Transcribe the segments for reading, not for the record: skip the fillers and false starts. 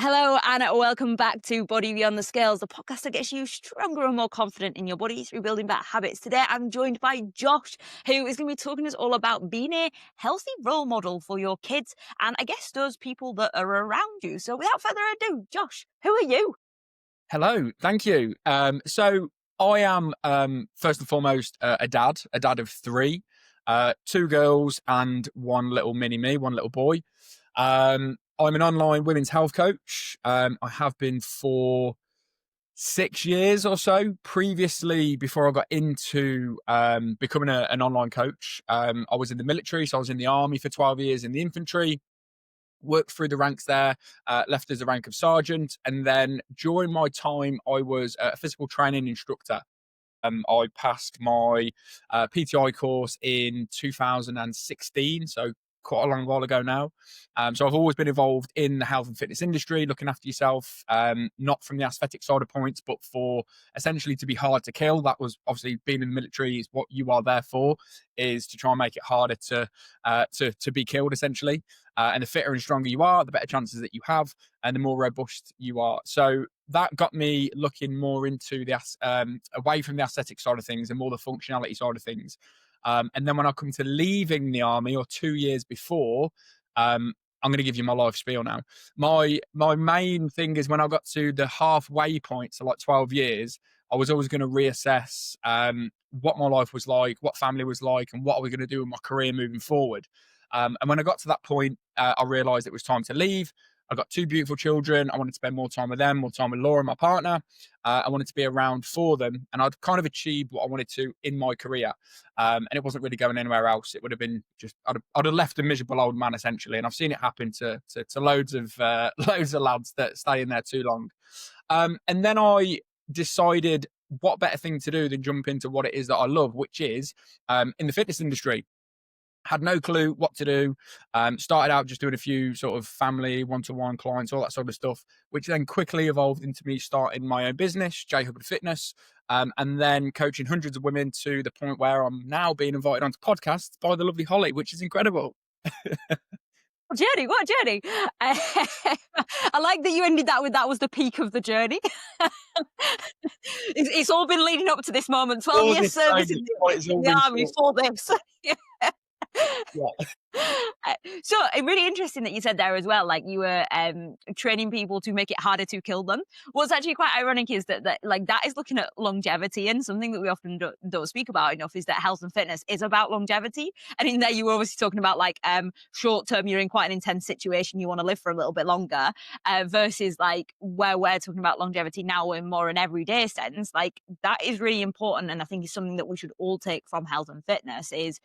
Hello and welcome back to Body Beyond the Scales, the podcast that gets you stronger and more confident in your body through building better habits. Today, I'm joined by Josh, who is going to be talking to us all about being a healthy role model for your kids and I guess those people that are around you. So, without further ado, Josh, who are you? Hello, thank you. So I am first and foremost a dad of three, two girls and one little mini me, one little boy. I'm an online women's health coach. I have been for 6 years or so. Previously, before I got into becoming an online coach, I was in the military, so I was in the army for 12 years in the infantry, worked through the ranks there, left as a rank of sergeant. And then during my time, I was a physical training instructor. I passed my PTI course in 2016, so quite a long while ago now. So I've always been involved in the health and fitness industry, looking after yourself, not from the aesthetic side of points, but for essentially to be hard to kill. That was obviously being in the military is what you are there for, is to try and make it harder to be killed essentially. And the fitter and stronger you are, the better chances that you have, and the more robust you are. So that got me looking more into the away from the aesthetic side of things and more the functionality side of things. And then when I come to leaving the army, or 2 years before, I'm going to give you my life spiel now. My main thing is when I got to the halfway point, so like 12 years, I was always going to reassess what my life was like, what family was like, and what are we going to do in my career moving forward. And when I got to that point, I realized it was time to leave. I got two beautiful children. I wanted to spend more time with them, more time with Laura, my partner. I wanted to be around for them. And I'd kind of achieved what I wanted to in my career. And it wasn't really going anywhere else. It would have been just, I'd have left a miserable old man, essentially. And I've seen it happen to loads of loads of lads that stay in there too long. And then I decided what better thing to do than jump into what it is that I love, which is in the fitness industry. Had no clue what to do. Started out just doing a few sort of family one-to-one clients, all that sort of stuff, which then quickly evolved into me starting my own business, Josh Hubbard Fitness, and then coaching hundreds of women to the point where I'm now being invited onto podcasts by the lovely Holly, which is incredible. Journey, what journey? I like that you ended that with that was the peak of the journey. It's all been leading up to this moment. 12 All years this service training, what it's in all the been army for. for this. Yeah. So really interesting that you said there as well, like you were training people to make it harder to kill them. What's actually quite ironic is that like that is looking at longevity, and something that we often don't speak about enough is that health and fitness is about longevity. And in there, you were obviously talking about like short term, you're in quite an intense situation, you want to live for a little bit longer, versus like where we're talking about longevity now in more an everyday sense. Like that is really important, and I think it's something that we should all take from health and fitness is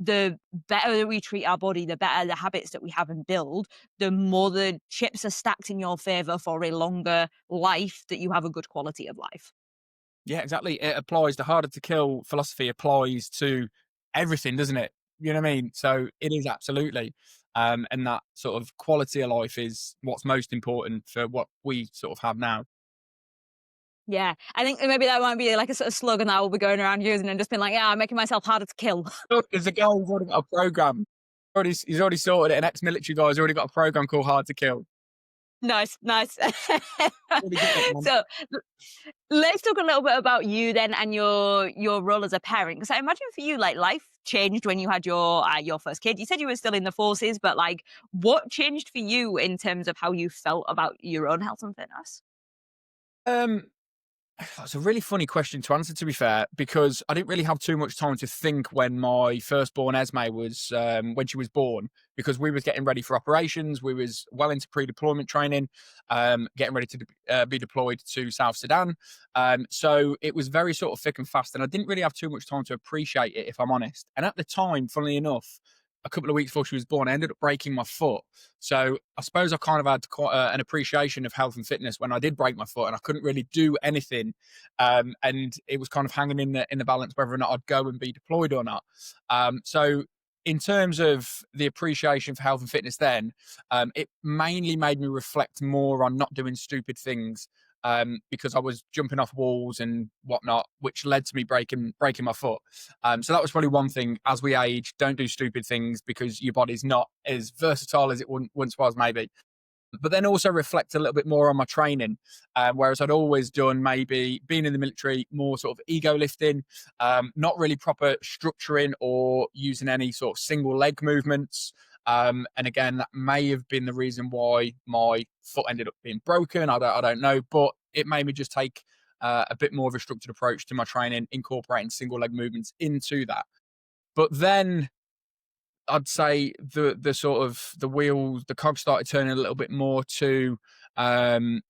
the better that we treat our body, the better the habits that we have and build, the more the chips are stacked in your favor for a longer life that you have a good quality of life. Yeah, exactly. It applies. The harder to kill philosophy applies to everything, doesn't it? You know what I mean? So it is absolutely. And that sort of quality of life is what's most important for what we sort of have now. Yeah, I think maybe that might be like a sort of slogan that I will be going around using and just being like, yeah, I'm making myself harder to kill. Look, there's a guy who's already got a program. He's already sorted it. An ex-military guy's already got a program called Hard to Kill. Nice, nice. Already got it, man. So let's talk a little bit about you then and your role as a parent. Because I imagine for you, like life changed when you had your first kid. You said you were still in the forces, but like, what changed for you in terms of how you felt about your own health and fitness? Um, That's a really funny question to answer, to be fair, because I didn't really have too much time to think when my firstborn Esme was when she was born, because we was getting ready for operations. We was well into pre-deployment training, getting ready to be deployed to South Sudan. So it was very sort of thick and fast, and I didn't really have too much time to appreciate it, if I'm honest. And at the time, funnily enough, a couple of weeks before she was born, I ended up breaking my foot. So I suppose I kind of had quite an appreciation of health and fitness when I did break my foot, and I couldn't really do anything. And it was kind of hanging in the balance whether or not I'd go and be deployed or not. So in terms of the appreciation for health and fitness, then it mainly made me reflect more on not doing stupid things. Because I was jumping off walls and whatnot, which led to me breaking my foot. So that was probably one thing. As we age, don't do stupid things because your body's not as versatile as it once was, maybe. but then also reflect a little bit more on my training. Whereas I'd always done maybe being in the military, more sort of ego lifting, not really proper structuring or using any sort of single leg movements. And again, that may have been the reason why my foot ended up being broken. I don't know, but it made me just take a bit more of a structured approach to my training, incorporating single leg movements into that. But then I'd say the sort of the wheels, the cogs started turning a little bit more to um,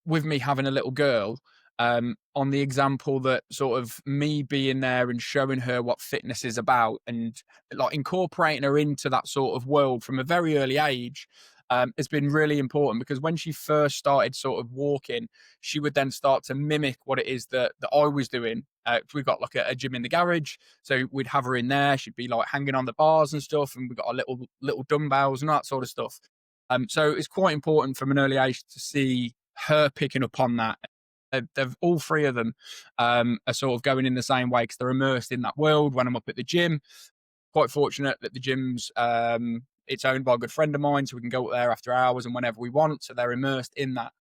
with me having a little girl, on the example that sort of me being there and showing her what fitness is about and like incorporating her into that sort of world from a very early age. Has been really important because when she first started sort of walking, she would then start to mimic what it is that I was doing. We've got like a gym in the garage, so we'd have her in there. She'd be like hanging on the bars and stuff, and we got our little dumbbells and that sort of stuff. So it's quite important from an early age to see her picking up on that. They've all three of them are sort of going in the same way because they're immersed in that world. When I'm up at the gym, quite fortunate that the gym's it's owned by a good friend of mine, so we can go up there after hours and whenever we want. So they're immersed in that.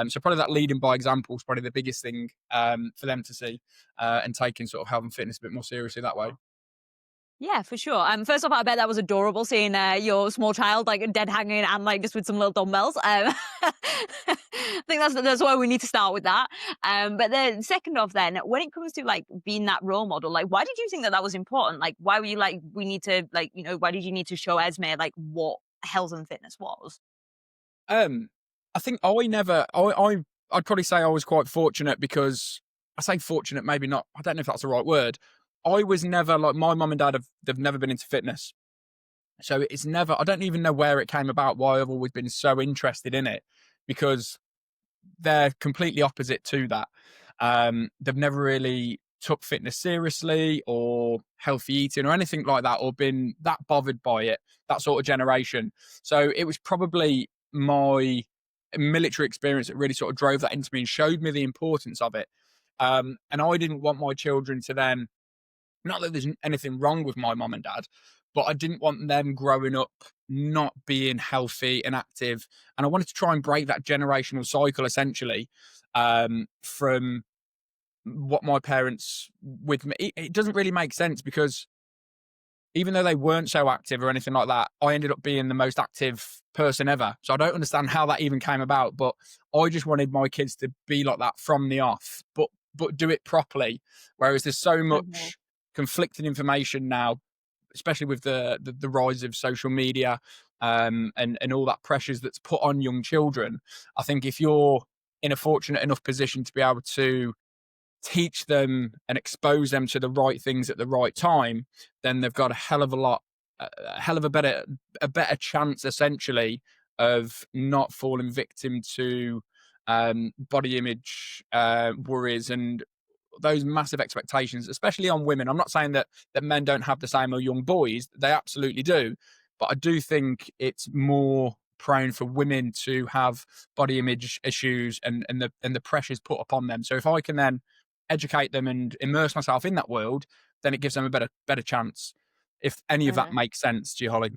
So probably that leading by example is probably the biggest thing for them to see and taking sort of health and fitness a bit more seriously that way. Yeah, for sure. First off, I bet that was adorable seeing your small child like dead hanging and like just with some little dumbbells. I think that's why we need to start with that. But then second off, then when it comes to like being that role model, like why did you think that that was important? Like why were you like we need to like why did you need to show Esme like what health and fitness was? Um, I think I never, I'd probably say I was quite fortunate because I say fortunate, maybe not. I don't know if that's the right word. I was never like my mum and dad they've never been into fitness. So it's never, I don't even know where it came about, why I've always been so interested in it because they're completely opposite to that. They've never really took fitness seriously or healthy eating or anything like that, or been that bothered by it, that sort of generation. So it was probably my military experience that really sort of drove that into me and showed me the importance of it. And I didn't want my children to then, not that there's anything wrong with my mom and dad, but I didn't want them growing up not being healthy and active. And I wanted to try and break that generational cycle essentially from what my parents with me. It doesn't really make sense because even though they weren't so active or anything like that, I ended up being the most active person ever. So I don't understand how that even came about, but I just wanted my kids to be like that from the off, but do it properly. Whereas there's so Mhm. much conflicting information now, especially with the rise of social media and all that pressures that's put on young children. I think if you're in a fortunate enough position to be able to teach them and expose them to the right things at the right time, then they've got a hell of a lot, a hell of a better chance essentially of not falling victim to body image worries and those massive expectations, especially on women. I'm not saying that men don't have the same or young boys; they absolutely do, but I do think it's more prone for women to have body image issues and the pressures put upon them. So if I can then educate them and immerse myself in that world, then it gives them a better chance. If any of that makes sense to you, Holly.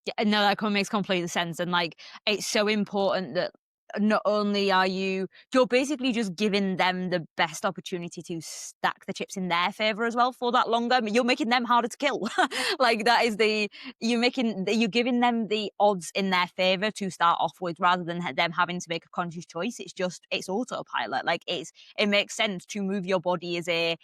Yeah, no, that makes complete sense, and like it's so important that not only are you're basically just giving them the best opportunity to stack the chips in their favor as well for that longer. I mean, you're making them harder to kill. Like that is you're giving them the odds in their favor to start off with, rather than them having to make a conscious choice. It's autopilot. Like it makes sense to move your body as a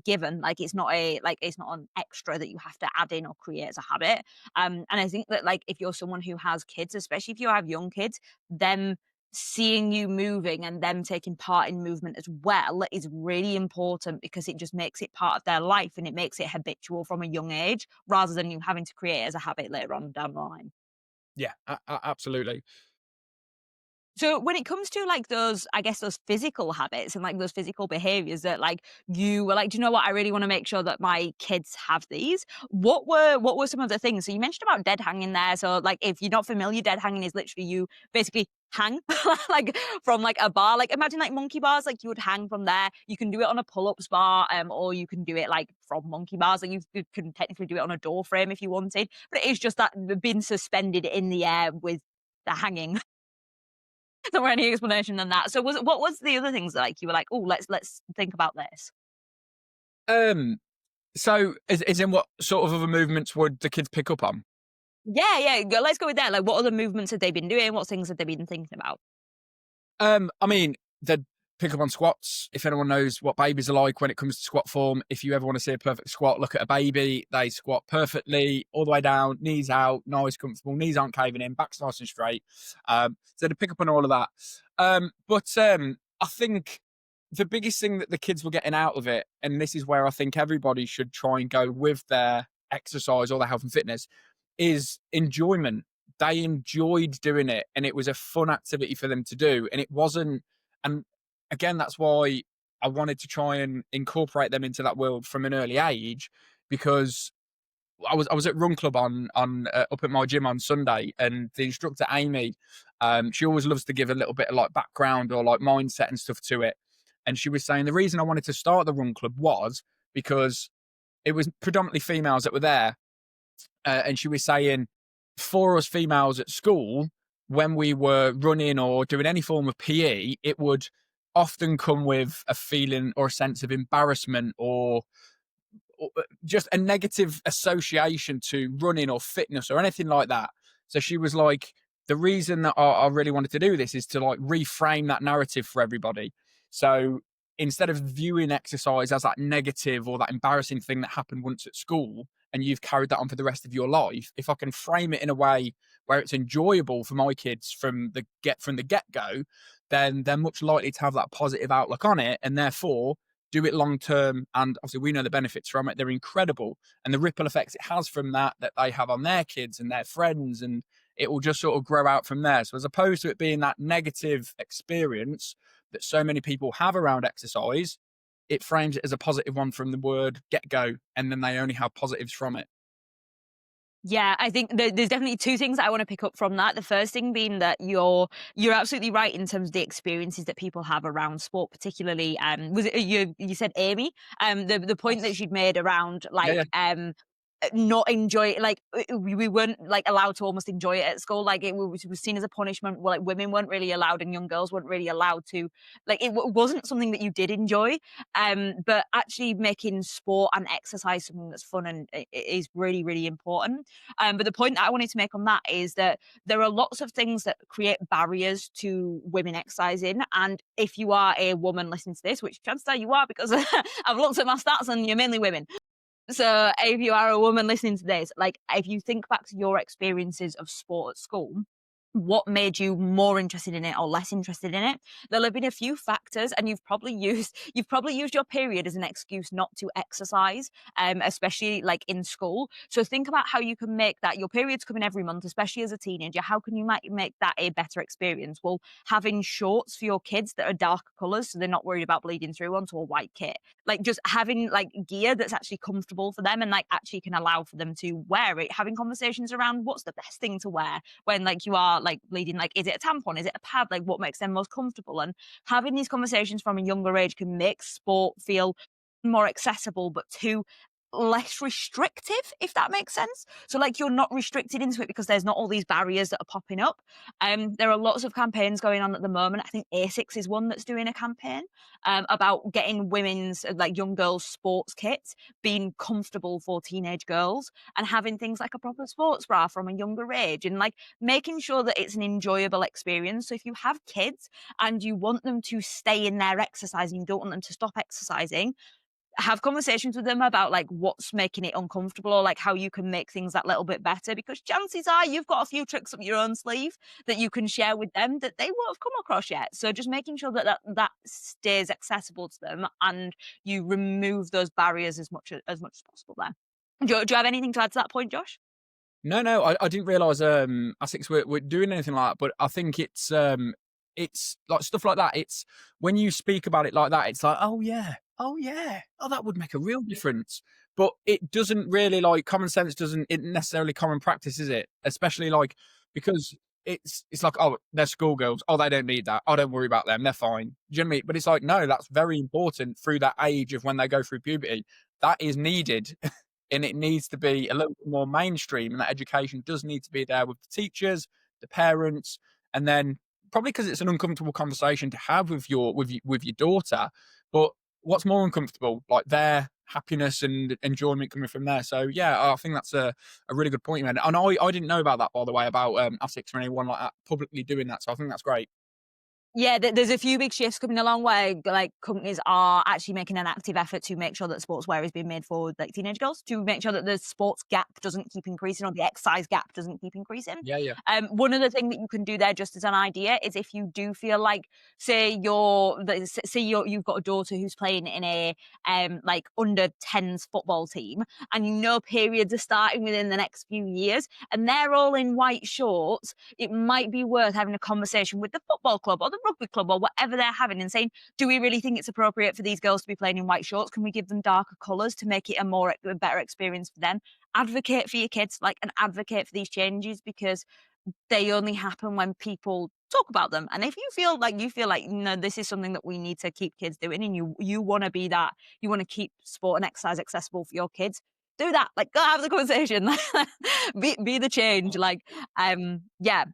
given. Like it's not an extra that you have to add in or create as a habit. And I think that like if you're someone who has kids, especially if you have young kids, them seeing you moving and them taking part in movement as well is really important because it just makes it part of their life and it makes it habitual from a young age rather than you having to create it as a habit later on down the line. Yeah, absolutely. So when it comes to like those, I guess those physical habits and like those physical behaviors that like you were like, do you know what? I really want to make sure that my kids have these. What were some of the things? So you mentioned about dead hanging there. So like if you're not familiar, dead hanging is literally you basically hang like from like a bar. Like imagine like monkey bars, like you would hang from there. You can do it on a pull-ups bar, or you can do it like from monkey bars. Like you can technically do it on a door frame if you wanted, but it is just that being suspended in the air with the hanging. There were any explanation than that. So was it, what was the other things like you were like, oh, let's think about this? Um, so is in what sort of other movements would the kids pick up on? Yeah, yeah. Let's go with that. Like, what other movements have they been doing? What things have they been thinking about? I mean, they'd pick up on squats. If anyone knows what babies are like when it comes to squat form, if you ever want to see a perfect squat, look at a baby. They squat perfectly, all the way down, knees out, nice, comfortable. Knees aren't caving in, back's nice and straight. So they'd pick up on all of that. But I think the biggest thing that the kids were getting out of it, and this is where I think everybody should try and go with their exercise or their health and fitness, is enjoyment. They enjoyed doing it and it was a fun activity for them to do. And it wasn't, and again, that's why I wanted to try and incorporate them into that world from an early age, because I was at Run Club on up at my gym on Sunday, and the instructor Amy, she always loves to give a little bit of like background or like mindset and stuff to it. And she was saying the reason I wanted to start the Run Club was because it was predominantly females that were there, and she was saying, for us females at school, when we were running or doing any form of PE, it would often come with a feeling or a sense of embarrassment or just a negative association to running or fitness or anything like that. So she was like, the reason that I really wanted to do this is to like reframe that narrative for everybody. So instead of viewing exercise as that negative or that embarrassing thing that happened once at school and you've carried that on for the rest of your life, if I can frame it in a way where it's enjoyable for my kids from the get go, then they're much likely to have that positive outlook on it, and therefore do it long term. And obviously we know the benefits from it, they're incredible, and the ripple effects it has from that they have on their kids and their friends, and it will just sort of grow out from there. So as opposed to it being that negative experience that so many people have around exercise, it frames it as a positive one from the word get go, and then they only have positives from it. Yeah, I think there's definitely two things I want to pick up from that. The first thing being that you're absolutely right in terms of the experiences that people have around sport, particularly was it you said Amy? The point that Yes. she'd made around Yeah, yeah. like not enjoy like we weren't like allowed to almost enjoy it at school. Like it was seen as a punishment. Well, like women weren't really allowed and young girls weren't really allowed to, like wasn't something that you did enjoy. But actually making sport and exercise something that's fun and is really really important. But the point that I wanted to make on that is that there are lots of things that create barriers to women exercising. And if you are a woman listening to this, which chances are you are, because I've looked at my stats and you're mainly women, so if you are a woman listening to this, like if you think back to your experiences of sport at school, what made you more interested in it or less interested in it? There'll have been a few factors, and you've probably used your period as an excuse not to exercise, especially like in school. So think about how you can make that your period's coming every month, especially as a teenager. How can you make that a better experience? Well, having shorts for your kids that are darker colours, so they're not worried about bleeding through onto a white kit, like just having like gear that's actually comfortable for them and like actually can allow for them to wear it, having conversations around what's the best thing to wear when like you are like bleeding, like is it a tampon, is it a pad, like what makes them most comfortable, and having these conversations from a younger age can make sport feel more accessible but too less restrictive, if that makes sense. So like you're not restricted into it because there's not all these barriers that are popping up. There are lots of campaigns going on at the moment. I think ASICS is one that's doing a campaign about getting women's like young girls sports kits being comfortable for teenage girls and having things like a proper sports bra from a younger age and like making sure that it's an enjoyable experience. So if you have kids and you want them to stay in their exercise and you don't want them to stop exercising, have conversations with them about like what's making it uncomfortable or like how you can make things that little bit better, because chances are you've got a few tricks up your own sleeve that you can share with them that they won't have come across yet. So just making sure that that stays accessible to them and you remove those barriers as much as possible there. Do you have anything to add to that point, Josh? No, no, I didn't realize ASICS were doing anything like that, but I think it's like stuff like that. It's when you speak about it like that, it's like, oh yeah, oh yeah, oh that would make a real difference. But it doesn't really, like, common sense doesn't it necessarily common practice, is it? Especially like because it's like, oh, they're schoolgirls. Oh, they don't need that. Oh, don't worry about them. They're fine. Do you know what I mean? But it's like, no, that's very important through that age of when they go through puberty. That is needed. And it needs to be a little bit more mainstream, and that education does need to be there with the teachers, the parents, and then probably because it's an uncomfortable conversation to have with your daughter. But what's more uncomfortable, like their happiness and enjoyment coming from there. So yeah, I think that's a really good point you made. And I didn't know about that, by the way, about ASICS or anyone like that publicly doing that. So I think that's great. Yeah, there's a few big shifts coming along where like companies are actually making an active effort to make sure that sportswear is being made for like teenage girls, to make sure that the sports gap doesn't keep increasing or the exercise gap doesn't keep increasing. Yeah, yeah. One other thing that you can do there, just as an idea, is if you do feel like, say you've got a daughter who's playing in a like under 10s football team, and you know periods are starting within the next few years, and they're all in white shorts, it might be worth having a conversation with the football club or the rugby club or whatever they're having and saying, do we really think it's appropriate for these girls to be playing in white shorts? Can we give them darker colours to make it a better experience for them? Advocate for your kids, like, and advocate for these changes, because they only happen when people talk about them. And if you feel like, no, this is something that we need to keep kids doing, and you want to be that, you want to keep sport and exercise accessible for your kids, do that. Like, go have the conversation. Be the change. Like, yeah.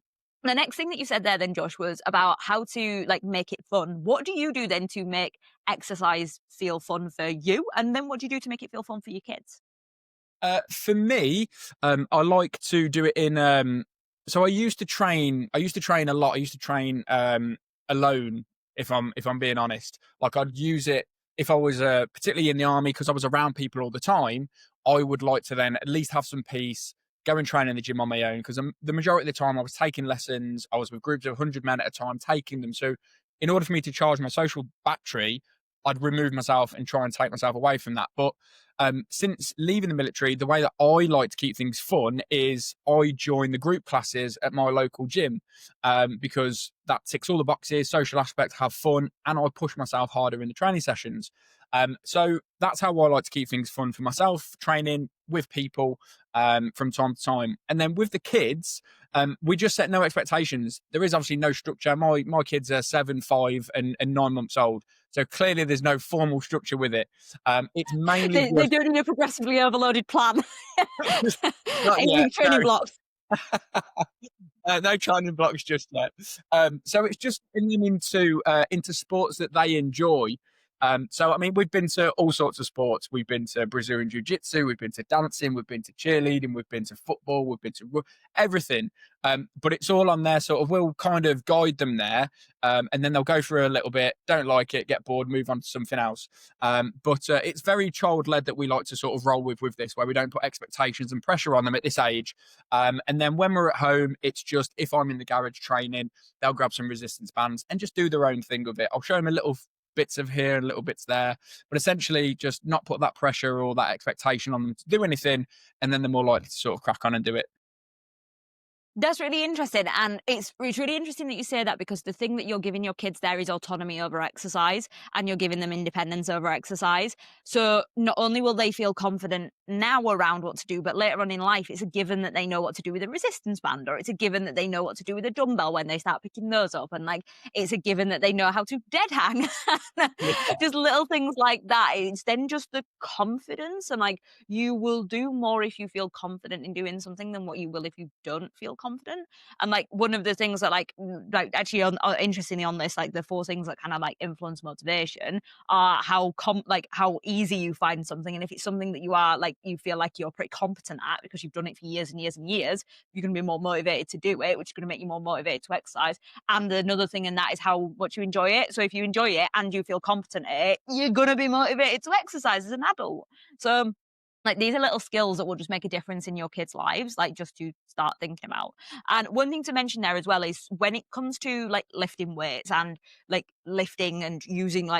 The next thing that you said there then, Josh, was about how to like make it fun. What do you do then to make exercise feel fun for you? And then what do you do to make it feel fun for your kids? For me, I like to do it in. So I used to train. I used to train a lot. I used to train alone. If I'm being honest, like I'd use it if I was particularly in the army, because I was around people all the time. I would like to then at least have some peace, go and train in the gym on my own, because the majority of the time I was taking lessons. I was with groups of 100 men at a time taking them. So in order for me to charge my social battery, I'd remove myself and try and take myself away from that. But since leaving the military, the way that I like to keep things fun is I join the group classes at my local gym, because that ticks all the boxes, social aspect, have fun, and I push myself harder in the training sessions. So that's how I like to keep things fun for myself, training with people from time to time. And then with the kids, we just set no expectations. There is obviously no structure. My kids are 7, 5, and 9 months old. So clearly there's no formal structure with it. It's mainly They don't need a progressively overloaded plan. not Eight yet. week training blocks. No training blocks just yet. So it's just getting them into sports that they enjoy. So I mean, we've been to all sorts of sports. We've been to Brazilian jiu-jitsu, we've been to dancing, we've been to cheerleading, we've been to football, we've been to everything. But it's all on there. Sort of, we'll kind of guide them there, and then they'll go through a little bit, don't like it, get bored, move on to something else. But it's very child-led that we like to sort of roll with this, where we don't put expectations and pressure on them at this age. And then when we're at home, it's just, if I'm in the garage training, they'll grab some resistance bands and just do their own thing with it. I'll show them a little bits of here and little bits there, but essentially just not put that pressure or that expectation on them to do anything, and then they're more likely to sort of crack on and do it. That's really interesting. And it's really interesting that you say that, because the thing that you're giving your kids there is autonomy over exercise, and you're giving them independence over exercise. So not only will they feel confident now around what to do, but later on in life, it's a given that they know what to do with a resistance band, or it's a given that they know what to do with a dumbbell when they start picking those up. And like, it's a given that they know how to dead hang. Yeah. Just little things like that. It's then just the confidence, and like, you will do more if you feel confident in doing something than what you will if you don't feel confident. And like, one of the things that like actually interestingly on this, like the 4 things that kind of like influence motivation are how easy you find something. And if it's something that you are like, you feel like you're pretty competent at because you've done it for years and years and years, you're going to be more motivated to do it, which is going to make you more motivated to exercise. And another thing in that is how much you enjoy it. So if you enjoy it and you feel competent at it, you're going to be motivated to exercise as an adult. So like, these are little skills that will just make a difference in your kids' lives, like, just to start thinking about. And one thing to mention there as well is, when it comes to like lifting weights and like lifting and using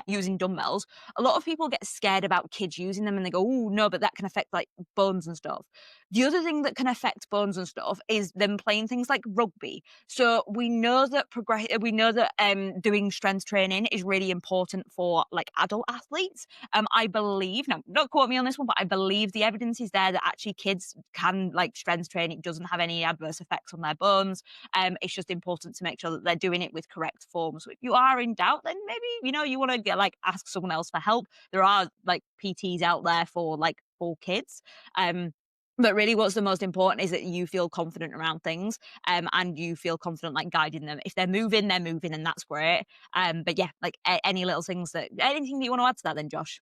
using dumbbells, a lot of people get scared about kids using them, and they go, oh no, but that can affect like bones and stuff. The other thing that can affect bones and stuff is them playing things like rugby. So we know that doing strength training is really important for like adult athletes. I believe, now don't quote me on this one, but I believe the evidence is there that actually kids can like strength train. It doesn't have any adverse effects on their bones. It's just important to make sure that they're doing it with correct form. So if you are in doubt, then maybe you want to get like ask someone else for help. There are like PTs out there for kids. But really what's the most important is that you feel confident around things, and you feel confident like guiding them. If they're moving and that's great. But yeah, like any little things anything that you want to add to that then, Josh?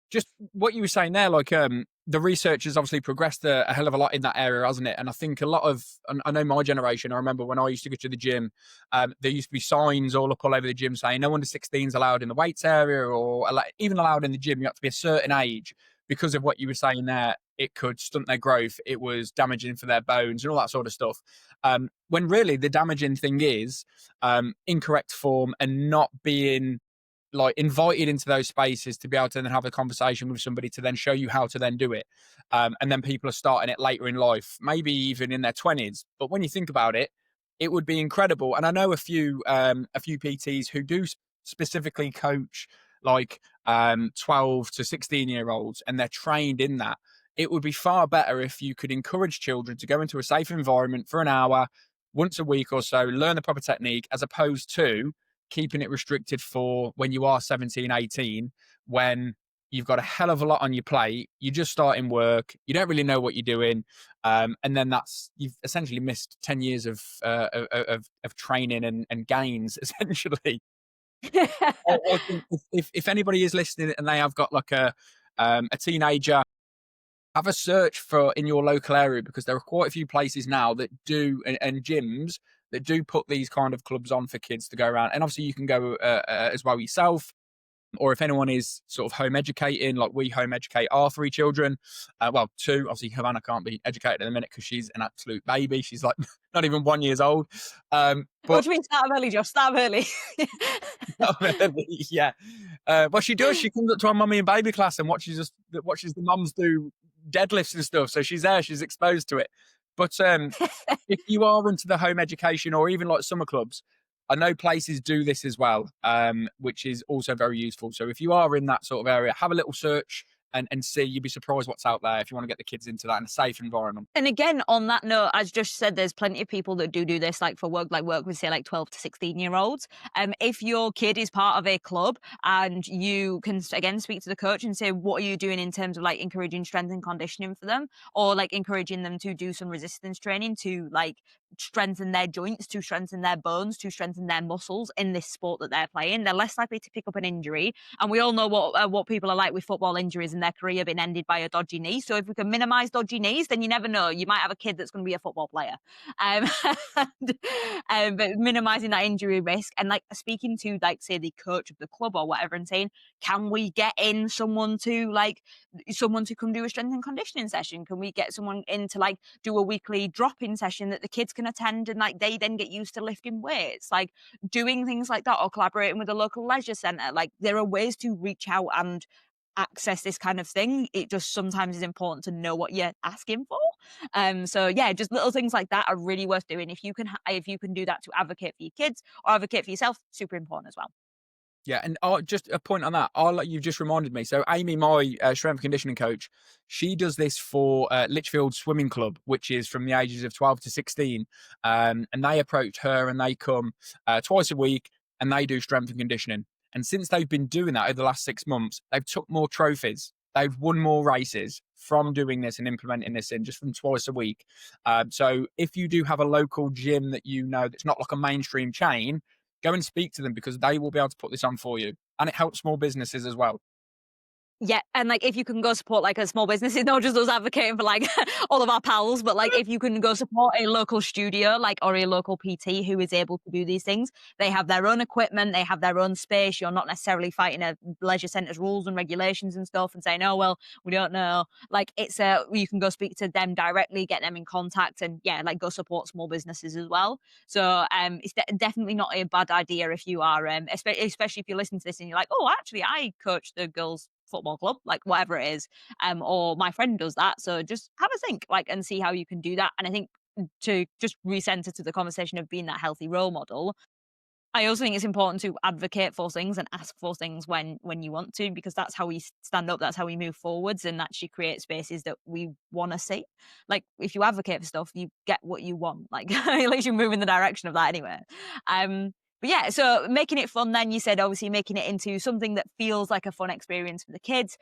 Just what you were saying there, like the research has obviously progressed a hell of a lot in that area, hasn't it? And I think a lot of, and I know my generation, I remember when I used to go to the gym, there used to be signs all over the gym saying no under 16s allowed in the weights area, or even allowed in the gym. You have to be a certain age because of what you were saying there. It could stunt their growth. It was damaging for their bones and all that sort of stuff. When really the damaging thing is incorrect form and not being like invited into those spaces to be able to then have a conversation with somebody to then show you how to then do it. And then people are starting it later in life, maybe even in their 20s. But when you think about it, it would be incredible. And I know a few PTs who do specifically coach like 12 to 16 year olds, and they're trained in that. It would be far better if you could encourage children to go into a safe environment for an hour once a week or so, learn the proper technique, as opposed to keeping it restricted for when you are 17, 18, when you've got a hell of a lot on your plate, you're just starting work, you don't really know what you're doing, and then you've essentially missed 10 years of training and gains, essentially. I think if anybody is listening and they have got like a teenager, have a search for in your local area, because there are quite a few places now that do, and gyms that do put these kind of clubs on for kids to go around. And obviously you can go as well yourself, or if anyone is sort of home educating, like we home educate our three children, well, two. Obviously Havana can't be educated in a minute because she's an absolute baby. She's like not even 1 year old. What But do you mean start early, Josh? Start early. yeah, what she does, she comes up to our mummy and baby class and watches the mums do deadlifts and stuff. So she's there, she's exposed to it. But if you are into the home education or even like summer clubs, I know places do this as well, which is also very useful. So if you are in that sort of area, have a little search and see. You'd be surprised what's out there if you want to get the kids into that in a safe environment. And again, on that note, as Josh said, there's plenty of people that do this, like for work, like work with say like 12 to 16-year-olds. If your kid is part of a club and you can again speak to the coach and say, what are you doing in terms of like encouraging strength and conditioning for them, or like encouraging them to do some resistance training to like strengthen their joints, to strengthen their bones, to strengthen their muscles in this sport that they're playing, they're less likely to pick up an injury. And we all know what people are like with football injuries and their career being ended by a dodgy knee. So if we can minimize dodgy knees, then you never know. You might have a kid that's going to be a football player. Um, but minimizing that injury risk and like speaking to like say the coach of the club or whatever and saying, can we get in someone to come do a strength and conditioning session? Can we get someone in to like do a weekly drop-in session that the kids can attend and like they then get used to lifting weights? Like doing things like that or collaborating with a local leisure centre. Like there are ways to reach out and access this kind of thing. It just sometimes is important to know what you're asking for. So yeah, just little things like that are really worth doing. If you can do that to advocate for your kids or advocate for yourself, super important as well. Yeah, and just a point on that. You've just reminded me. So Amy, my strength conditioning coach, she does this for Lichfield Swimming Club, which is from the ages of 12 to 16. And they approach her and they come twice a week and they do strength and conditioning. And since they've been doing that over the last 6 months, they've took more trophies. They've won more races from doing this and implementing this in just from twice a week. So if you do have a local gym that you know that's not like a mainstream chain, go and speak to them because they will be able to put this on for you. And it helps small businesses as well. Yeah, and like if you can go support like a small business, it's not just us advocating for like all of our pals, but like if you can go support a local studio, like or a local PT who is able to do these things, they have their own equipment, they have their own space. You're not necessarily fighting a leisure centre's rules and regulations and stuff and saying, oh well, we don't know. Like you can go speak to them directly, get them in contact, and yeah, like go support small businesses as well. So it's definitely not a bad idea if you are, especially if you're listening to this and you're like, oh, actually, I coach the girls football club, like whatever it is, or my friend does that. So just have a think, like, and see how you can do that. And I think to just recenter to the conversation of being that healthy role model, I also think it's important to advocate for things and ask for things when you want to, because that's how we stand up, that's how we move forwards and actually create spaces that we want to see. Like if you advocate for stuff, you get what you want. Like at least you move in the direction of that anyway. But yeah, so making it fun. Then you said obviously making it into something that feels like a fun experience for the kids.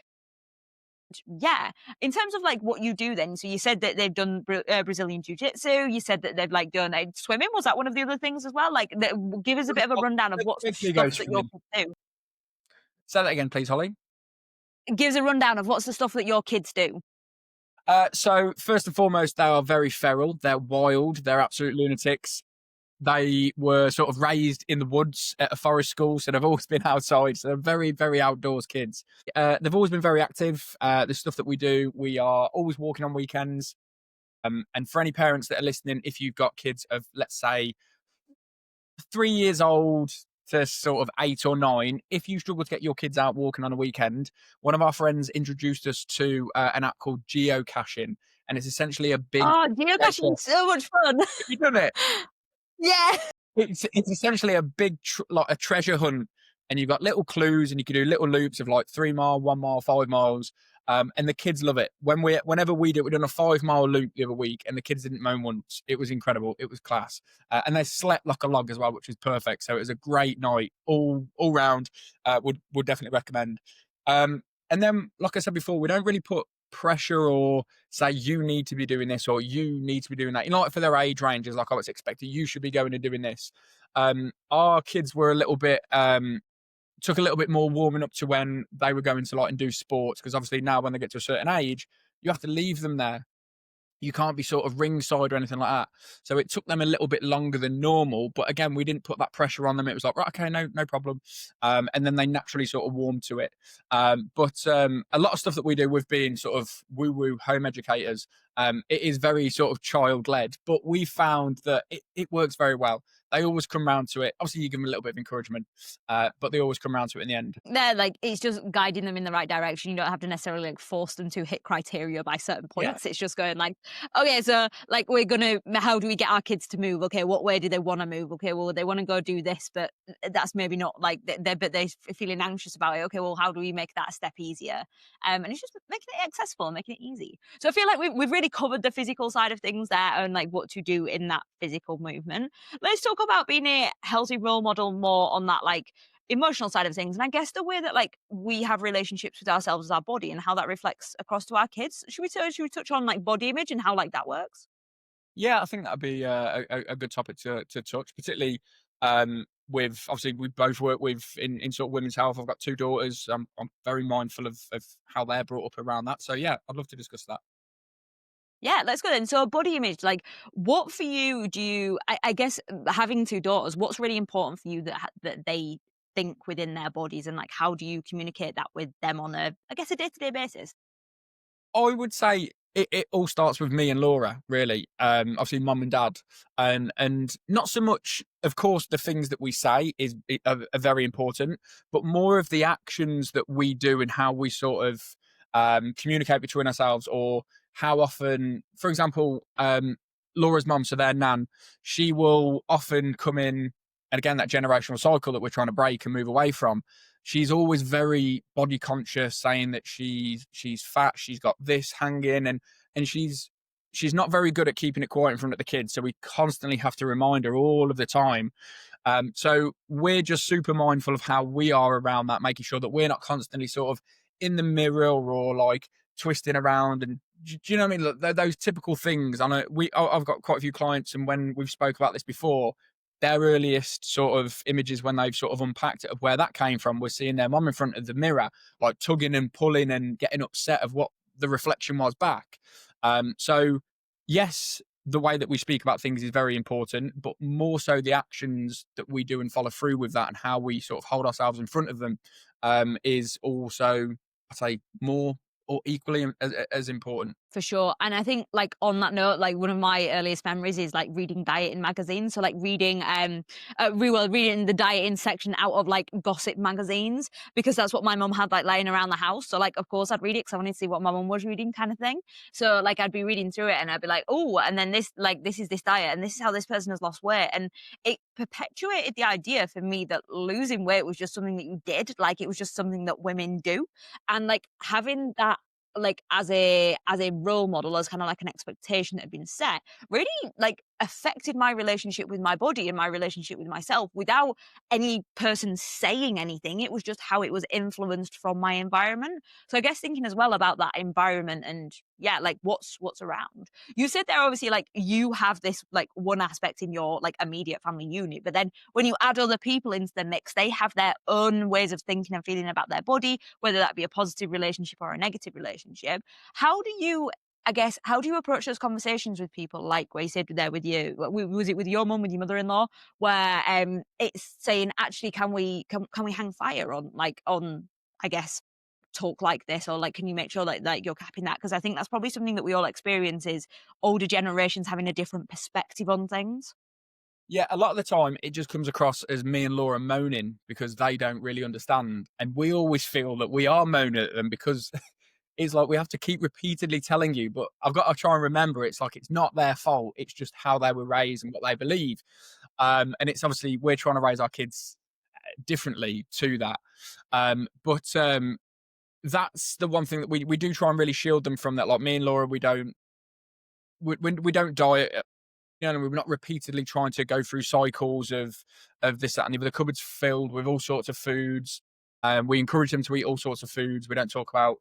Yeah. In terms of like what you do then, so you said that they've done Brazilian jiu-jitsu, you said that they've like done swimming. Was that one of the other things as well? Like give us a bit of a rundown of what's the Quickly go stuff that your swimming. kids do. Say that again, please, Holly. Give us a rundown of what's the stuff that your kids do. So first and foremost, they are very feral. They're wild. They're absolute lunatics. They were sort of raised in the woods at a forest school, so they've always been outside. So they're very, very outdoors kids. They've always been very active. The stuff that we do, we are always walking on weekends. And for any parents that are listening, if you've got kids of, let's say, 3 years old to sort of 8 or 9, if you struggle to get your kids out walking on a weekend, one of our friends introduced us to an app called geocaching, and it's essentially a big Oh, treasure. geocaching is so much fun. Have you done it? Yeah. It's essentially a big like a treasure hunt, and you've got little clues, and you can do little loops of like 3 mile, 1 mile, 5 miles, and the kids love it. Whenever we do it, we done a 5 mile loop the other week, and the kids didn't moan once. It was incredible. It was class, and they slept like a log as well, which was perfect. So it was a great night all round. Would definitely recommend. And then, like I said before, we don't really put pressure or say you need to be doing this or you need to be doing that. You know, like for their age ranges, like I was expecting, you should be going and doing this. Our kids were a little bit took a little bit more warming up to when they were going to like and do sports, because obviously now when they get to a certain age, you have to leave them there. You can't be sort of ringside or anything like that. So it took them a little bit longer than normal. But again, we didn't put that pressure on them. It was like, right, okay, no problem. And then they naturally sort of warmed to it. But a lot of stuff that we do with being sort of woo-woo home educators, it is very sort of child-led. But we found that it works very well. They always come round to it. Obviously, you give them a little bit of encouragement, but they always come round to it in the end. They're like, it's just guiding them in the right direction. You don't have to necessarily like force them to hit criteria by certain Yeah. points. It's just going like, okay, so like how do we get our kids to move? Okay, what way do they want to move? Okay, well, they want to go do this, but that's maybe not like they're feeling anxious about it. Okay, well, how do we make that a step easier? And it's just making it accessible, making it easy. So I feel like we've really covered the physical side of things there and like what to do in that physical movement. Let's talk about being a healthy role model more on that like emotional side of things. And I guess the way that like we have relationships with ourselves as our body and how that reflects across to our kids. Should we touch on like body image and how like that works? Yeah, I think that'd be a good topic to touch, particularly with obviously we both work with in sort of women's health. I've got 2 daughters. I'm very mindful of how they're brought up around that. So yeah, I'd love to discuss that. Yeah, let's go then. So body image, like what for you I guess having 2 daughters, what's really important for you that they think within their bodies and like how do you communicate that with them on I guess a day-to-day basis? I would say it all starts with me and Laura, really. Obviously, mum and dad, and not so much. Of course, the things that we say are very important, but more of the actions that we do and how we sort of communicate between ourselves, or how often, for example, Laura's mum, so their nan, she will often come in, and again that generational cycle that we're trying to break and move away from. She's always very body conscious, saying that she's fat, she's got this hanging, and she's not very good at keeping it quiet in front of the kids. So we constantly have to remind her all of the time. So we're just super mindful of how we are around that, making sure that we're not constantly sort of in the mirror or like twisting around. And do you know what I mean? Look, those typical things. I know I've got quite a few clients, and when we've spoke about this before, their earliest sort of images when they've sort of unpacked it of where that came from was seeing their mum in front of the mirror, like tugging and pulling and getting upset of what the reflection was back. So yes, the way that we speak about things is very important, but more so the actions that we do and follow through with that and how we sort of hold ourselves in front of them is also, I'd say, more or equally as important. For sure. And I think like on that note, like one of my earliest memories is like reading dieting magazines. So like reading reading the dieting section out of like gossip magazines, because that's what my mum had like lying around the house. So like of course I'd read it because I wanted to see what my mum was reading, kind of thing. So like I'd be reading through it and I'd be like, oh, and then this, like this is this diet and this is how this person has lost weight. And it perpetuated the idea for me that losing weight was just something that you did, like it was just something that women do. And like having that like as a role model, as kind of like an expectation that had been set, really like affected my relationship with my body and my relationship with myself without any person saying anything. It was just how it was influenced from my environment. So I guess thinking as well about that environment and yeah, like what's around. You said there obviously like you have this like one aspect in your like immediate family unit, but then when you add other people into the mix, they have their own ways of thinking and feeling about their body, whether that be a positive relationship or a negative relationship. How do you, I guess, how do you approach those conversations with people? Like where you said there with you, was it with your mum, with your mother-in-law, where it's saying, actually, can we hang fire on like on, I guess, talk like this, or like can you make sure that like you're capping that? Because I think that's probably something that we all experience is older generations having a different perspective on things. Yeah, a lot of the time it just comes across as me and Laura moaning because they don't really understand. And we always feel that we are moaning at them because it's like we have to keep repeatedly telling you, but I've got to try and remember it's like it's not their fault. It's just how they were raised and what they believe. And it's obviously we're trying to raise our kids differently to that. But that's the one thing that we do try and really shield them from that. Like me and Laura, we don't diet. You know, we're not repeatedly trying to go through cycles of this, that, and the other. The cupboard's filled with all sorts of foods. We encourage them to eat all sorts of foods. We don't talk about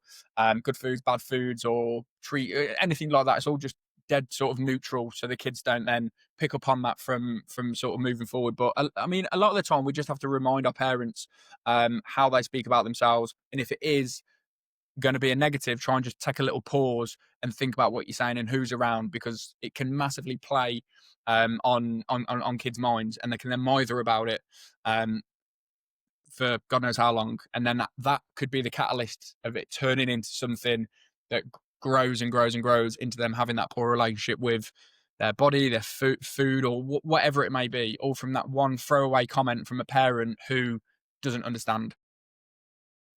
good foods, bad foods, or treat anything like that. It's all just dead sort of neutral, so the kids don't then pick up on that from sort of moving forward. But I mean, a lot of the time, we just have to remind our parents how they speak about themselves, and if it is going to be a negative, try and just take a little pause and think about what you're saying and who's around, because it can massively play on kids' minds, and they can then mither about it um, for God knows how long, and then that could be the catalyst of it turning into something that grows and grows and grows into them having that poor relationship with their body, their food, or whatever it may be, all from that one throwaway comment from a parent who doesn't understand.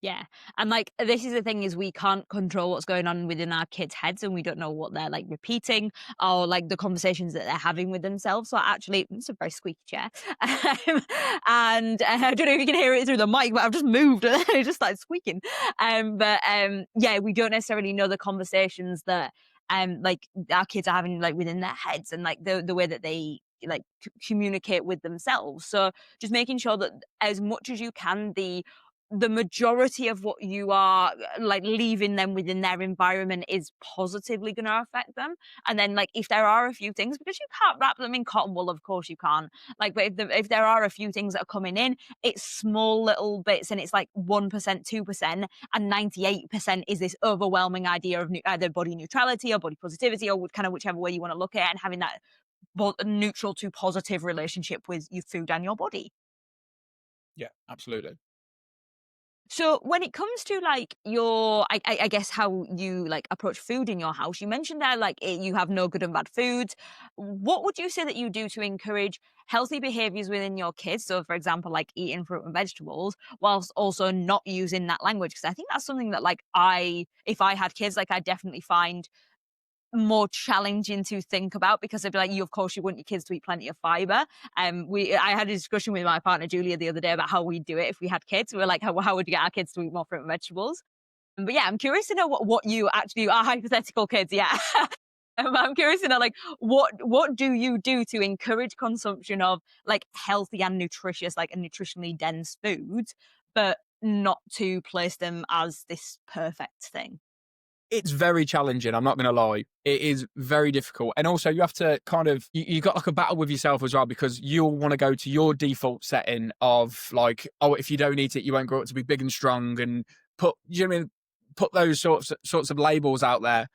Yeah. And like this is the thing, is we can't control what's going on within our kids' heads, and we don't know what they're like repeating or like the conversations that they're having with themselves. So actually it's a very squeaky chair. And I don't know if you can hear it through the mic, but I've just moved and it just started squeaking. But yeah, we don't necessarily know the conversations that like our kids are having like within their heads, and like the way that they like communicate with themselves. So just making sure that as much as you can, the majority of what you are like leaving them within their environment is positively going to affect them. And then like if there are a few things, because you can't wrap them in cotton wool, of course you can't, like, but if there are a few things that are coming in, it's small little bits, and it's like 1%, 2%, and 98% is this overwhelming idea of either body neutrality or body positivity, or kind of whichever way you want to look at it, and having that neutral to positive relationship with your food and your body. Yeah, absolutely. So when it comes to like your, I guess how you like approach food in your house, you mentioned there like you have no good and bad foods. What would you say that you do to encourage healthy behaviors within your kids? So, for example, like eating fruit and vegetables, whilst also not using that language, because I think that's something that like if I had kids, like I definitely find more challenging to think about, because I'd be like, you, of course, you want your kids to eat plenty of fiber. I had a discussion with my partner Julia the other day about how we'd do it if we had kids. We were like, how would you get our kids to eat more fruit and vegetables? But yeah, I'm curious to know what you actually, our hypothetical kids, yeah. I'm curious to know, like, what do you do to encourage consumption of like healthy and nutritious, like, and nutritionally dense foods, but not to place them as this perfect thing? It's very challenging. I'm not going to lie. It is very difficult. And also you have to kind of, you got like a battle with yourself as well, because you'll want to go to your default setting of like, oh, if you don't eat it, you won't grow up to be big and strong, and put, you know what I mean? Put those sorts of labels out there.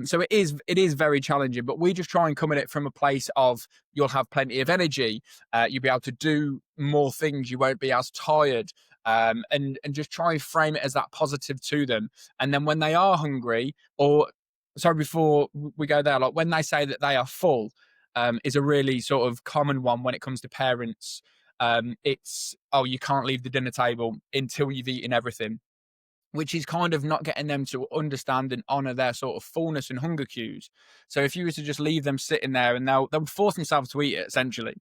So it is very challenging, but we just try and come at it from a place of you'll have plenty of energy. You'll be able to do more things. You won't be as tired. And just try and frame it as that positive to them. And then when they are hungry, or sorry, before we go there, like when they say that they are full, is a really sort of common one when it comes to parents. It's, oh, you can't leave the dinner table until you've eaten everything, which is kind of not getting them to understand and honor their sort of fullness and hunger cues. So if you were to just leave them sitting there, and they'll force themselves to eat it essentially.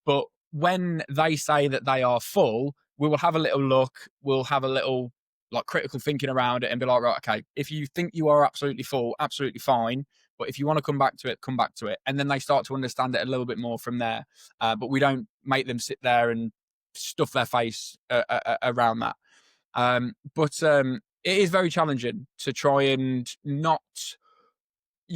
But when they say that they are full, we will have a little look, we'll have a little like critical thinking around it and be like, right, okay, if you think you are absolutely full, absolutely fine. But if you want to come back to it, come back to it. And then they start to understand it a little bit more from there. But we don't make them sit there and stuff their face around that. But it is very challenging to try and not,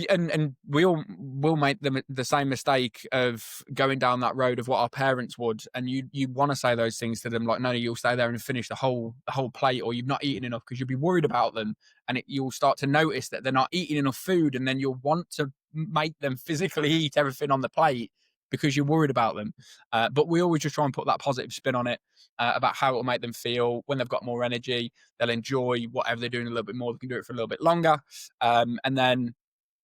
and we all will make the same mistake of going down that road of what our parents would, and you want to say those things to them, like, no, you'll stay there and finish the whole plate, or you've not eaten enough, because you'll be worried about them, and you'll start to notice that they're not eating enough food, and then you'll want to make them physically eat everything on the plate because you're worried about them. But we always just try and put that positive spin on it, about how it will make them feel when they've got more energy. They'll enjoy whatever they're doing a little bit more. They can do it for a little bit longer, and then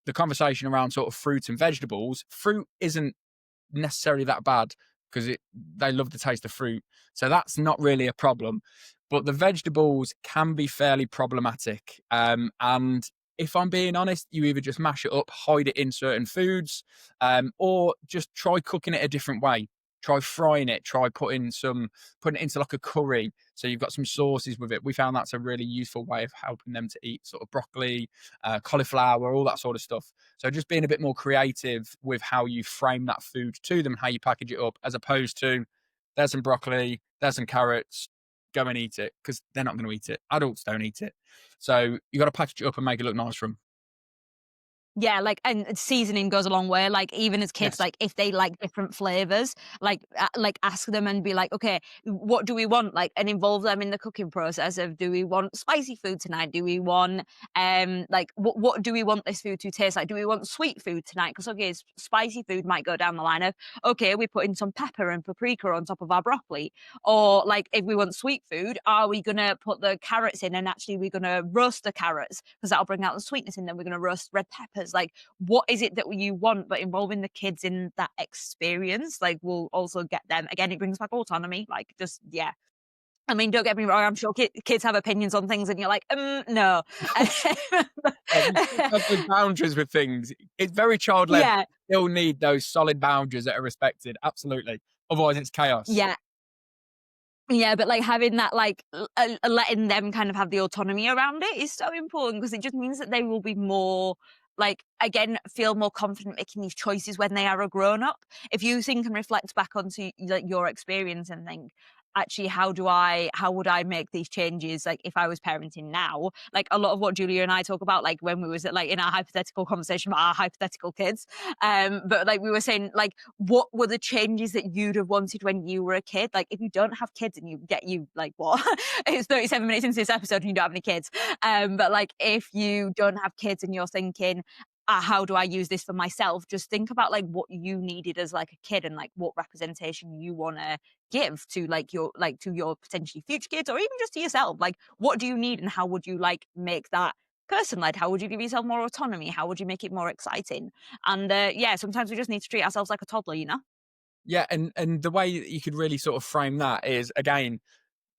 the conversation around sort of fruit and vegetables. Fruit isn't necessarily that bad because they love the taste of fruit, so that's not really a problem. But the vegetables can be fairly problematic, and if I'm being honest, you either just mash it up, hide it in certain foods, or just try cooking it a different way. Try frying it. Try putting it into like a curry, so you've got some sauces with it. We found that's a really useful way of helping them to eat sort of broccoli, cauliflower, all that sort of stuff. So just being a bit more creative with how you frame that food to them, how you package it up, as opposed to, there's some broccoli, there's some carrots, go and eat it, because they're not going to eat it. Adults don't eat it. So you got to package it up and make it look nice for them. Yeah, like, and seasoning goes a long way. Like, even as kids, Yes. like if they like different flavors, like ask them and be like, okay, what do we want? Like, and involve them in the cooking process of, do we want spicy food tonight? Do we want like what do we want this food to taste like? Do we want sweet food tonight? Because okay, spicy food might go down the line of, okay, we put in some pepper and paprika on top of our broccoli, or like if we want sweet food, are we gonna put the carrots in and actually we're gonna roast the carrots because that'll bring out the sweetness, and then we're gonna roast red peppers. Like, what is it that you want? But involving the kids in that experience, like, will also get them. Again, it brings back autonomy. Like, just yeah. I mean, don't get me wrong. I'm sure kids have opinions on things, and you're like, no. You still have those boundaries with things. It's very child led. Yeah, Still need those solid boundaries that are respected. Absolutely. Otherwise, it's chaos. yeah. Yeah, but, like, having that, like, letting them kind of have the autonomy around it is so important, because it just means that they will be more, like, again, feel more confident making these choices when they are a grown up. If you think and reflect back onto, like, your experience and think, "Actually, how would I make these changes, like, if I was parenting now?" Like, a lot of what Julia and I talk about, like, when we was at, like, in our hypothetical conversation about our hypothetical kids, but, like, we were saying, like, what were the changes that you'd have wanted when you were a kid? Like, if you don't have kids and like, what? It's 37 minutes into this episode and you don't have any kids. But like, if you don't have kids and you're thinking, how do I use this for myself? Just think about like what you needed as like a kid, and like what representation you want to give to to your potentially future kids, or even just to yourself. Like, what do you need, and how would you like make that person led? How would you give yourself more autonomy? How would you make it more exciting? And yeah, sometimes we just need to treat ourselves like a toddler, you know? Yeah, and the way that you could really sort of frame that is, again,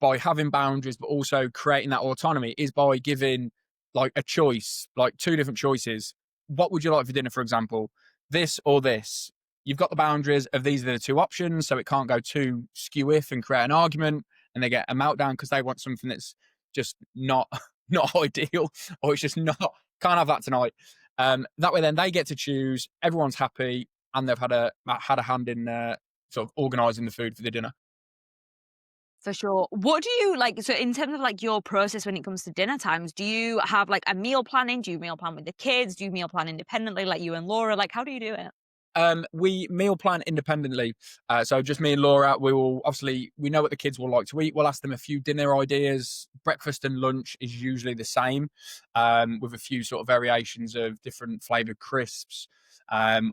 by having boundaries, but also creating that autonomy, is by giving like a choice, like two different choices. What would you like for dinner, for example? This or this? You've got the boundaries of, these are the two options, so it can't go too skew if and create an argument, and they get a meltdown because they want something that's just not not ideal, or it's just not, can't have that tonight. That way, then they get to choose. Everyone's happy, and they've had a hand in sort of organising the food for the dinner. For sure. What do you like? So, in terms of like your process when it comes to dinner times, do you have like a meal planning? Do you meal plan with the kids? Do you meal plan independently, like you and Laura? Like, how do you do it? We meal plan independently. So just me and Laura, we will, obviously, we know what the kids will like to eat. We'll ask them a few dinner ideas. Breakfast and lunch is usually the same, with a few sort of variations of different flavored crisps.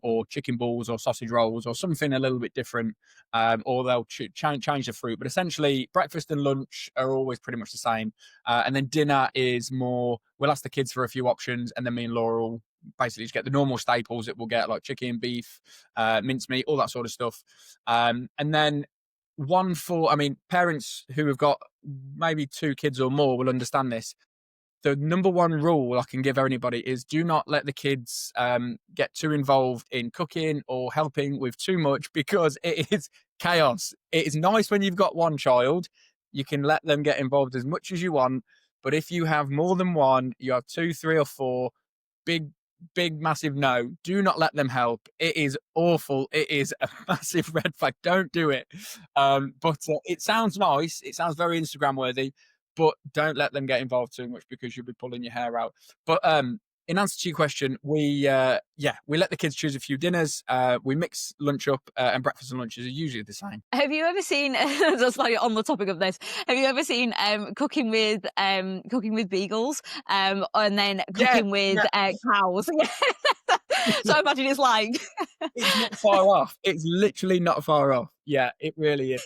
or chicken balls or sausage rolls or something a little bit different, or they'll change the fruit. But essentially, breakfast and lunch are always pretty much the same. And then dinner is more, we'll ask the kids for a few options, and then me and Laura will basically just get the normal staples that we'll get, like chicken, beef, mincemeat, all that sort of stuff. And then I mean, parents who have got maybe 2 kids or more will understand this. The number one rule I can give anybody is do not let the kids get too involved in cooking or helping with too much, because it is chaos. It is nice when you've got one child. You can let them get involved as much as you want. But if you have more than one, you have 2, 3, or 4, big, big, massive no. Do not let them help. It is awful. It is a massive red flag. Don't do it. But it sounds nice. It sounds very Instagram worthy, but don't let them get involved too much, because you'll be pulling your hair out. But in answer to your question, we let the kids choose a few dinners. We mix lunch up, and breakfast and lunches are usually the same. Have you ever seen, just like on the topic of this, have you ever seen cooking with beagles, and then cooking with cows? So I imagine it's like It's not far off. It's literally not far off. Yeah, it really is.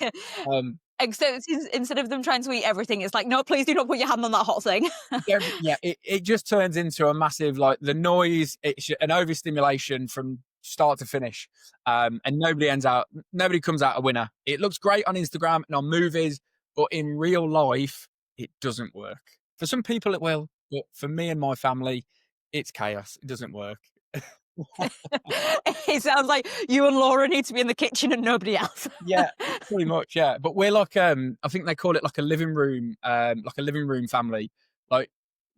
except instead of them trying to eat everything, it's like, no, please do not put your hand on that hot thing. It just turns into a massive, like, the noise, it's an overstimulation from start to finish. And nobody comes out a winner. It looks great on Instagram and on movies, but in real life, it doesn't work. For some people it will, but for me and my family, it's chaos. It doesn't work. It sounds like you and Laura need to be in the kitchen and nobody else. Yeah, pretty much. Yeah, but we're like, I think they call it like a living room family. Like,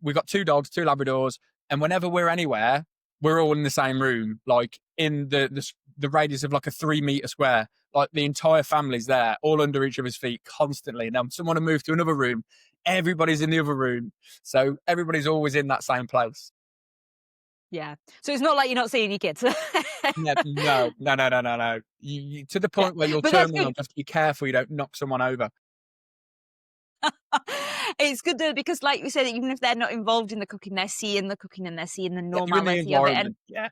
we've got 2 dogs, 2 Labradors, and whenever we're anywhere, we're all in the same room, like in the radius of like a 3-meter square. Like, the entire family's there, all under each other's feet constantly. And then someone will move to another room, everybody's in the other room, so everybody's always in that same place. Yeah. So it's not like you're not seeing your kids. No, no, no, no, no, no, no. You to the point where you'll But that's turn good. around, just be careful you don't knock someone over. It's good though, because like you said, even if they're not involved in the cooking, they're seeing the cooking and they're seeing the Yeah, you're in the normality of it. And environment. Yeah.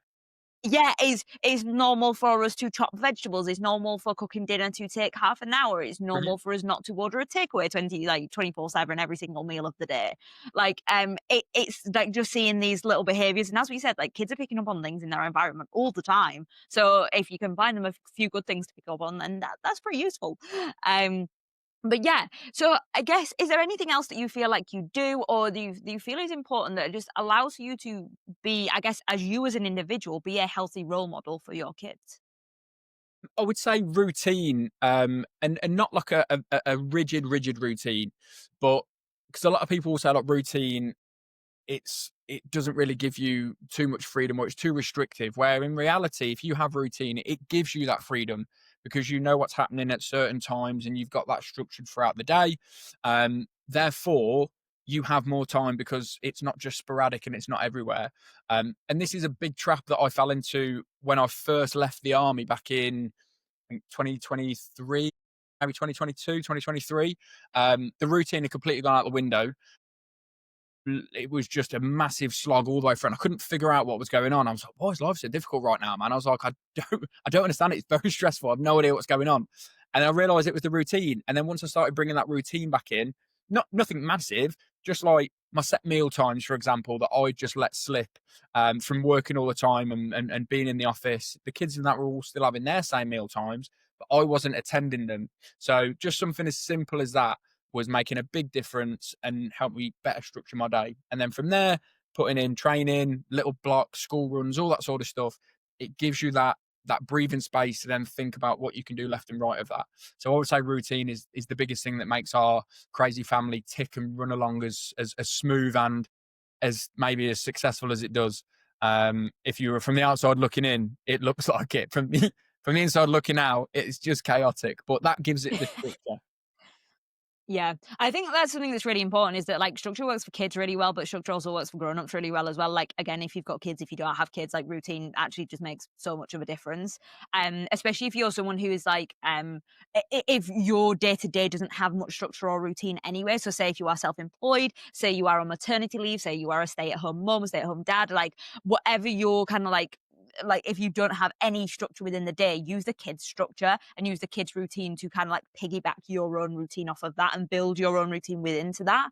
yeah, it's normal for us to chop vegetables. It's normal for cooking dinner to take half an hour. It's Mhm. normal for us not to order a takeaway 24/7 every single meal of the day. Like, it's like just seeing these little behaviors, and as we said, like, kids are picking up on things in their environment all the time. So if you can find them a few good things to pick up on, then that's pretty useful. Um, but yeah, so I guess, is there anything else that you feel like you do, or do you feel is important that just allows you to be, I guess, as you as an individual, be a healthy role model for your kids? I would say routine, and not like a rigid routine, but because a lot of people will say, like, routine, it doesn't really give you too much freedom, or it's too restrictive. Where in reality, if you have routine, it gives you that freedom, because you know what's happening at certain times and you've got that structured throughout the day. Therefore, you have more time because it's not just sporadic and it's not everywhere. And this is a big trap that I fell into when I first left the army back in, I think, 2023, maybe 2022, 2023. The routine had completely gone out the window. It was just a massive slog all the way through. And I couldn't figure out what was going on. I was like, "Why is life so difficult right now, man?" I was like, I don't understand it. It's very stressful. I've no idea what's going on." And I realized it was the routine. And then once I started bringing that routine back in, nothing massive, just like my set meal times, for example, that I just let slip, from working all the time and being in the office. The kids in that were all still having their same meal times, but I wasn't attending them. So just something as simple as that was making a big difference and helped me better structure my day. And then from there, putting in training, little blocks, school runs, all that sort of stuff, it gives you that breathing space to then think about what you can do left and right of that. So I would say routine is the biggest thing that makes our crazy family tick and run along as smooth and as maybe as successful as it does. If you were from the outside looking in, it looks like it. From the inside looking out, it's just chaotic. But that gives it the structure. Yeah, I think that's something that's really important, is that, like, structure works for kids really well, but structure also works for grown-ups really well as well. Like, again, if you've got kids, if you don't have kids, like, routine actually just makes so much of a difference. Especially if you're someone who is like, if your day-to-day doesn't have much structure or routine anyway. So say if you are self-employed, say you are on maternity leave, say you are a stay-at-home mom, stay-at-home dad, like, whatever your kind of like like if you don't have any structure within the day, use the kids' structure and use the kids' routine to kind of like piggyback your own routine off of that and build your own routine within to that.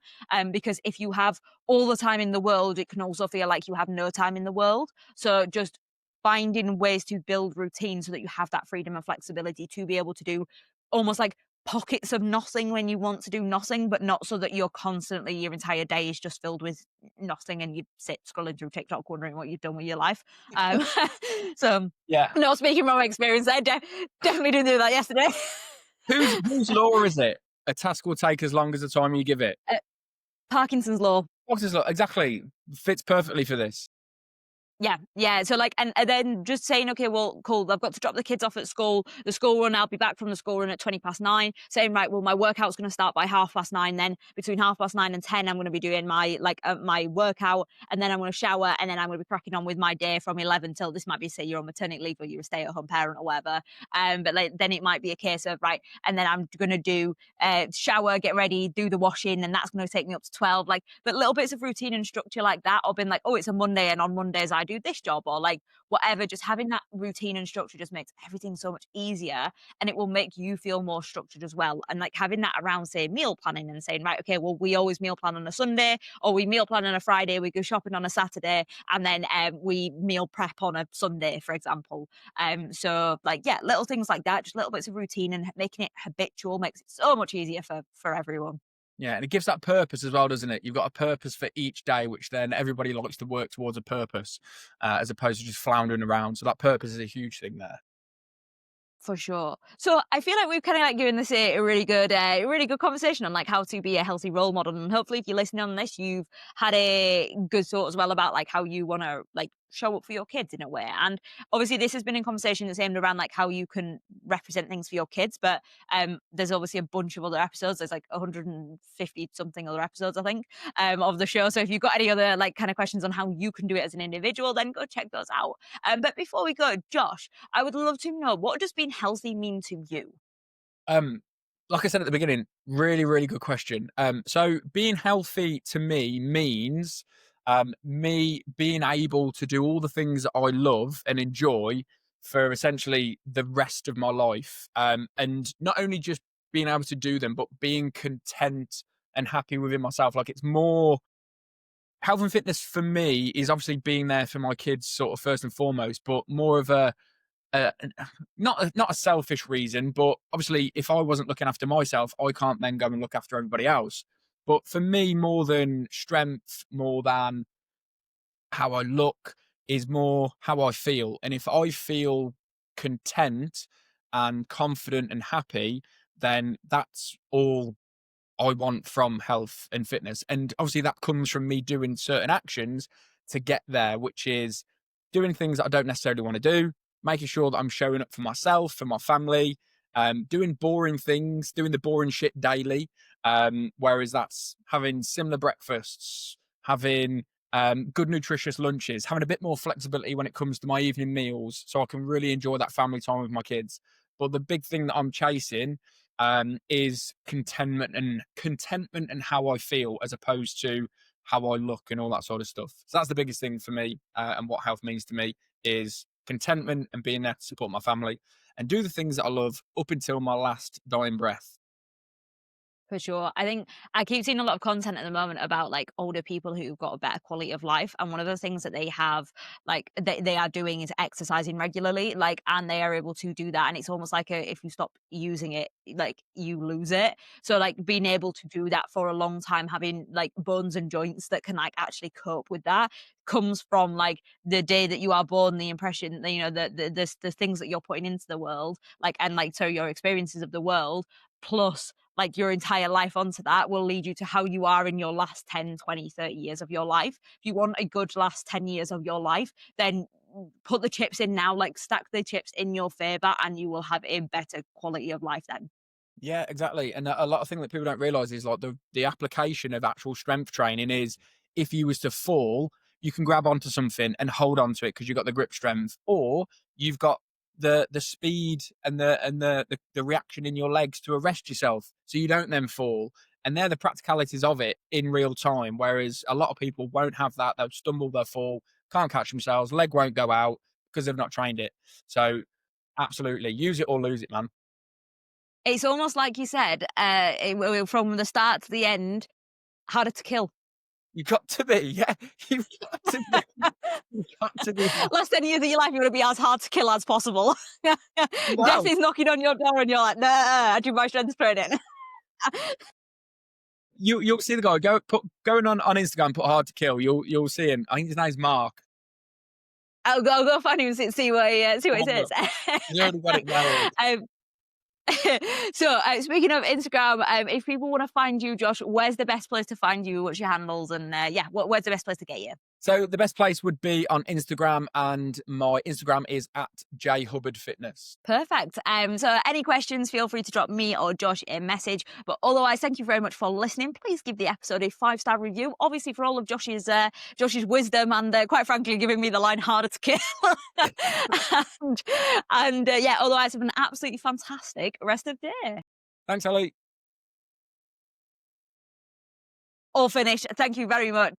Because if you have all the time in the world, it can also feel like you have no time in the world. So just finding ways to build routine so that you have that freedom and flexibility to be able to do almost like pockets of nothing when you want to do nothing, but not so that you're constantly your entire day is just filled with nothing and you sit scrolling through TikTok wondering what you've done with your life. Um, so Yeah. not speaking from experience, I definitely didn't do that yesterday. Whose law is it? A task will take as long as the time you give it. uh, Parkinson's law. Fox's law, exactly. Fits perfectly for this. Yeah, yeah. So like, and then just saying, okay, well, cool. I've got to drop the kids off at school. The school run, I'll be back from the school run at 20 past 9. Saying, right, well, my workout's going to start by 9:30. Then between 9:30 and 10, I'm going to be doing my my workout, and then I'm going to shower, and then I'm going to be cracking on with my day from 11 till this might be say you're on maternity leave or you're a stay-at-home parent or whatever. But like then it might be a case of right, and then I'm going to do shower, get ready, do the washing, and that's going to take me up to 12. Like, but little bits of routine and structure like that, or been like, oh, it's a Monday, and on Mondays I do this job, or like whatever. Just having that routine and structure just makes everything so much easier, and it will make you feel more structured as well. And like having that around, say, meal planning and saying, right, okay, well, we always meal plan on a Sunday, or we meal plan on a Friday, we go shopping on a Saturday, and then we meal prep on a Sunday, for example. So like, yeah, little things like that, just little bits of routine and making it habitual makes it so much easier for everyone. Yeah, and it gives that purpose as well, doesn't it? You've got a purpose for each day, which then everybody likes to work towards a purpose, as opposed to just floundering around. So that purpose is a huge thing there. For sure. So I feel like we've kind of like given this a really good conversation on like how to be a healthy role model. And hopefully, if you're listening on this, you've had a good thought as well about like how you want to like show up for your kids in a way. And obviously, this has been in conversation that's aimed around like how you can represent things for your kids. But there's obviously a bunch of other episodes. There's like 150 something other episodes, I think, of the show. So if you've got any other like kind of questions on how you can do it as an individual, then go check those out. But before we go, Josh, I would love to know what does being healthy mean to you? Um, like I said at the beginning, really, really good question. So being healthy to me means me being able to do all the things that I love and enjoy for essentially the rest of my life. And not only just being able to do them, but being content and happy within myself. Like it's more health and fitness for me is obviously being there for my kids, sort of first and foremost, but more of a uh, not a selfish reason, but obviously, if I wasn't looking after myself, I can't then go and look after everybody else. But for me, more than strength, more than how I look, is more how I feel. And if I feel content and confident and happy, then that's all I want from health and fitness. And obviously, that comes from me doing certain actions to get there, which is doing things that I don't necessarily want to do, making sure that I'm showing up for myself, for my family, doing boring things, doing the boring shit daily. Whereas that's having similar breakfasts, having good nutritious lunches, having a bit more flexibility when it comes to my evening meals, so I can really enjoy that family time with my kids. But the big thing that I'm chasing is contentment and how I feel, as opposed to how I look and all that sort of stuff. So that's the biggest thing for me, and what health means to me is contentment and being there to support my family and do the things that I love up until my last dying breath. For sure. I think I keep seeing a lot of content at the moment about like older people who've got a better quality of life. And one of the things that they have, like they are doing is exercising regularly, like, and they are able to do that. And it's almost like if you stop using it, like you lose it. So like being able to do that for a long time, having like bones and joints that can like actually cope with that comes from like the day that you are born, the impression, you know, the things that you're putting into the world, like, and like, so your experiences of the world plus like your entire life onto that will lead you to how you are in your last 10, 20, 30 years of your life. If you want a good last 10 years of your life, then put the chips in now, like stack the chips in your favor and you will have a better quality of life then. Yeah, exactly. And a lot of thing that people don't realize is like the application of actual strength training is if you was to fall, you can grab onto something and hold on to it because you've got the grip strength, or you've got the speed and the reaction in your legs to arrest yourself so you don't then fall. And they're the practicalities of it in real time. Whereas a lot of people won't have that. They'll stumble, they'll fall, can't catch themselves, leg won't go out because they've not trained it. So absolutely, use it or lose it, man. It's almost like you said, from the start to the end, harder to kill. You got to be, yeah. You've got to be. You've got to be. Last 10 years of your life, you want to be as hard to kill as possible. Death Wow. is knocking on your door, and you're like, nah, I do my strength training. You'll see the guy going on Instagram. Put hard to kill. You'll see him. I think his name's Mark. I'll go find him and see what he says. You already got it well. So speaking of Instagram, if people want to find you, Josh, where's the best place to find you? What's your handles? And where's the best place to get you? So the best place would be on Instagram, and my Instagram is at jhubbardfitness. Perfect. So any questions, feel free to drop me or Josh a message. But otherwise, thank you very much for listening. Please give the episode a 5-star review. Obviously, for all of Josh's wisdom and quite frankly, giving me the line harder to kill. Otherwise, have an absolutely fantastic rest of the day. Thanks, Ali. All finished. Thank you very much.